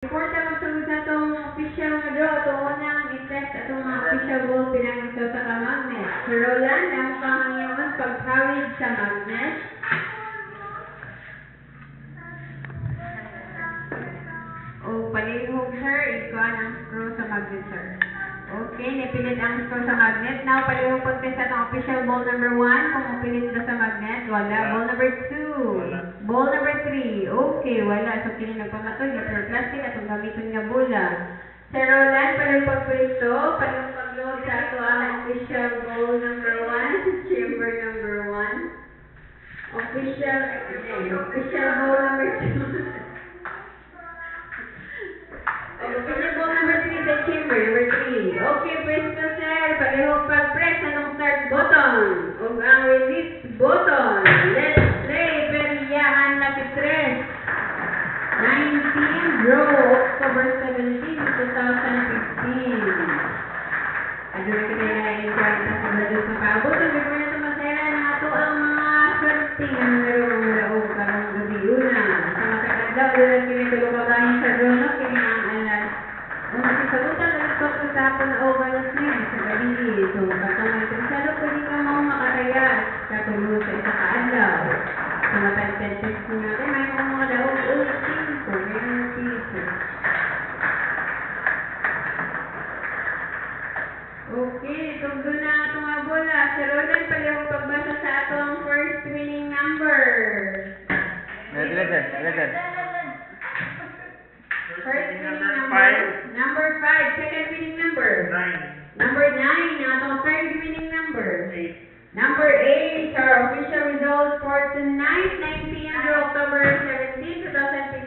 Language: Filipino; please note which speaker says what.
Speaker 1: Important magsunod sa itong official nga draw. Ito unang i-test itong mga official ball pinagito sa ka-magnet. So, Roland, ang pangangyawang pagkawid sa magnet. O, palihog, sir. Ikaw ang screw sa magnet, sir. Okay, nipilit ang screw sa magnet. Now, palihog pag-test itong official ball number 1. Kung upilit na sa magnet, wala. Ball number 2. Ball number 3. Okay, wala. So, kini nagpamatod. Yung plastic at ang gamitin nga bola. Sir Roland, palihog pag-prito. Palihog pag-load sa ito ang official ball number 1. Chamber number 1. Official ball number 2. Official ball number 3 sa chamber, number 3. Okay, presto sir. Palihog pag-press anong start button. O ang release button. Let's play. Periyahan Lucky 3. 19, draw, October 17, 2015. Adoro kita na na-enjoy na sa Badus na paabot. Ang gagawin na ito masaya na ito ang mga swerting ang narong mulaog karong gabi una. Sa matakadlaw, doon kinitulong kabahin sa drone, kinang alas. Ang masisagutan, nagtok sa tapon o balas niya sa gabi. So, katong may trisalo, pwede ka mga makatayas. Katulong sa isa kaadlaw. Sa matag-test ko natin, may mga daog ulitin ko. Ganyan piso. Okay, tugdo na itong mga bola. Sir Roland, palihog pagbasa sa atong first winning number. First winning number. Number 5. Second winning number. 9. Number 9. Atong third winning number. 8. Number 8, our official results for tonight, 9 p.m. October 17, 2015.